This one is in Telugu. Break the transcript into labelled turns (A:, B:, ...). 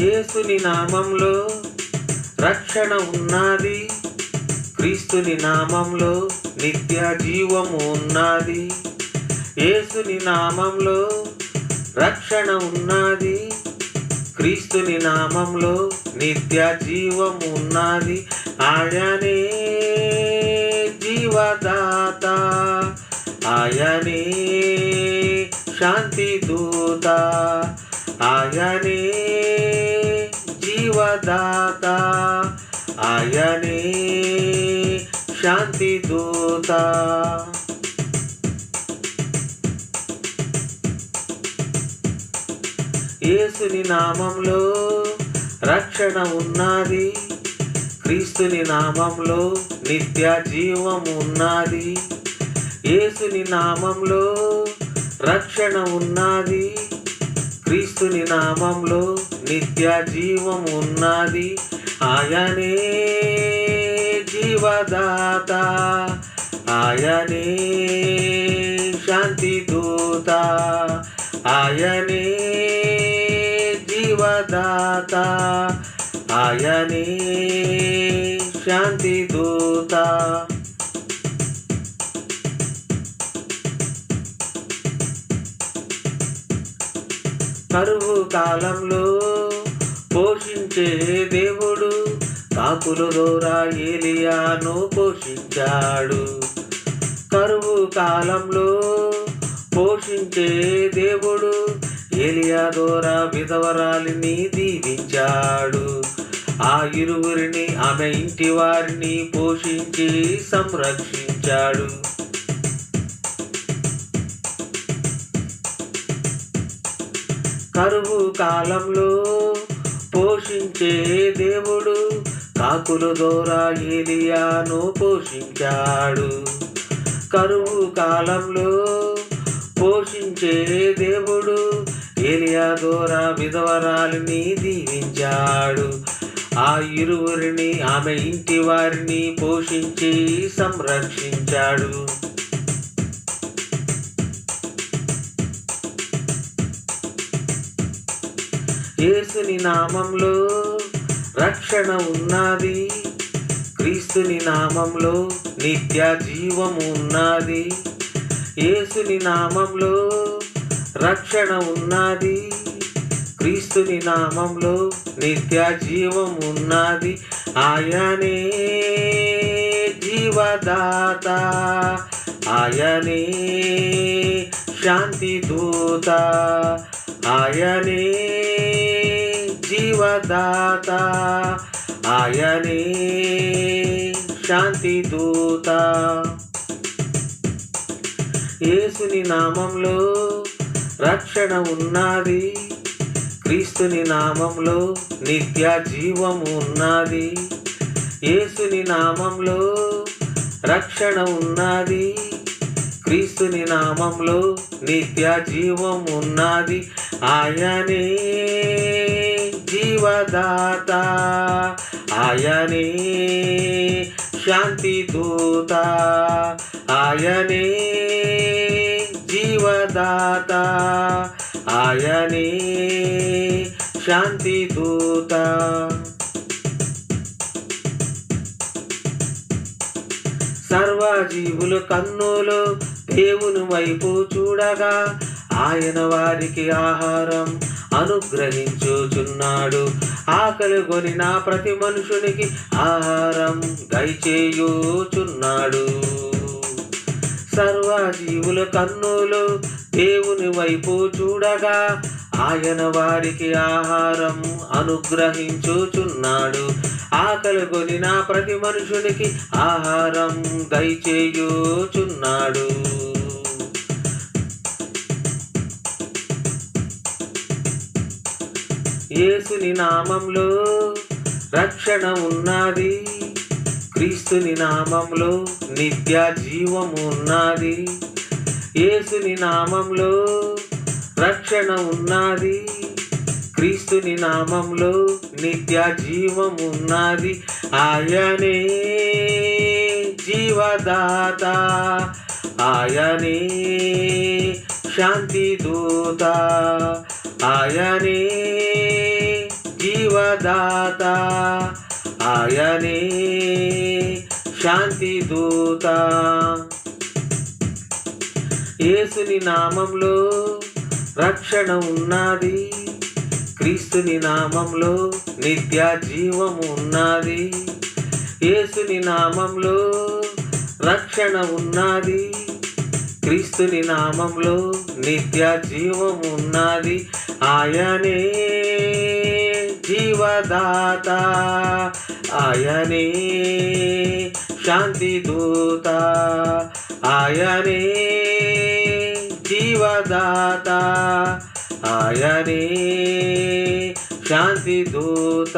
A: యేసుని నామంలో రక్షణ ఉన్నది, క్రీస్తుని నామంలో నిత్య జీవము ఉన్నది. యేసుని నామంలో రక్షణ ఉన్నది, క్రీస్తుని నామంలో నిత్య జీవము ఉన్నది. ఆయనే జీవదాత, ఆయనే శాంతి దూత, ఆయనే జీవదాత, ఆయనే శాంతి దూత. యేసుని నామంలో రక్షణ ఉన్నది, క్రీస్తుని నామంలో నిత్య జీవము ఉన్నది. యేసుని నామంలో రక్షణ ఉన్నది, క్రీస్తుని నామంలో నిత్య జీవము ఉన్నది. ఆయనే జీవదాత, ఆయనే శాంతి దూత, ఆయనే జీవదాత, ఆయనే శాంతి దూత. కరువు కాలంలో పోషించే దేవుడు, కాకుల ద్వారా ఏలియాను పోషించాడు. కరువు కాలంలో పోషించే దేవుడు, ఏలియా ద్వారా విధవరాలిని దీవించాడు. ఆ ఇరువురిని, ఆమె ఇంటి వారిని పోషించి సంరక్షించాడు. కరువు కాలంలో పోషించే దేవుడు, కాకుల ద్వారా ఏలియాను పోషించాడు. కరువు కాలంలో పోషించే దేవుడు, ఏలియా ద్వారా విధవరాలిని దీవించాడు. ఆ ఇరువురిని, ఆమె ఇంటి వారిని పోషించి సంరక్షించాడు. యేసుని నామంలో రక్షణ ఉన్నది, క్రీస్తుని నామంలో నిత్య జీవము ఉన్నది. యేసుని నామంలో రక్షణ ఉన్నది, క్రీస్తుని నామంలో నిత్య జీవము ఉన్నది. ఆయనే జీవదాత, ఆయనే శాంతి దూత, ఆయనే జీవదాత, ఆయనే శాంతి దూత. యేసుని నామంలో రక్షణ ఉన్నది, క్రీస్తుని నామంలో నిత్య జీవము ఉన్నది. యేసుని నామంలో రక్షణ ఉన్నది, క్రీస్తుని నామంలో నిత్య జీవము ఉన్నది. ఆయనే జీవదాత, ఆయనే శాంతి దూత, ఆయనే జీవదాత, ఆయనే శాంతి దూత. సర్వజీవుల కన్నులు దేవుని వైపు చూడగా, ఆయన వారికి ఆహారం అనుగ్రహించుచున్నాడు. ఆకలి కొనిన ప్రతి మనుషునికి ఆహారం దయచేయుచున్నాడు. సర్వజీవుల కన్నులు దేవుని వైపు చూడగా, ఆయన వారికి ఆహారం అనుగ్రహించుచున్నాడు. ఆకలి కొనిన ప్రతి మనుషునికి ఆహారం దయచేయుచున్నాడు. యేసుని నామంలో రక్షణ ఉన్నది, క్రీస్తుని నామంలో నిత్య జీవము ఉన్నది. యేసుని నామంలో రక్షణ ఉన్నది, క్రీస్తుని నామంలో నిత్య జీవము ఉన్నది. ఆయనే జీవదాత, ఆయనే శాంతి దూత, ఆయనే జీవదాత, ఆయనే శాంతి దూత. యేసుని నామంలో రక్షణ ఉన్నది, క్రీస్తుని నామంలో నిత్య జీవము ఉన్నది. యేసుని నామంలో రక్షణ ఉన్నది, క్రీస్తుని నామంలో నిత్య జీవము ఉన్నది. ఆయనే జీవదాత, ఆయనే శాంతి దూత, ఆయనే జీవదాత, ఆయనే శాంతి దూత.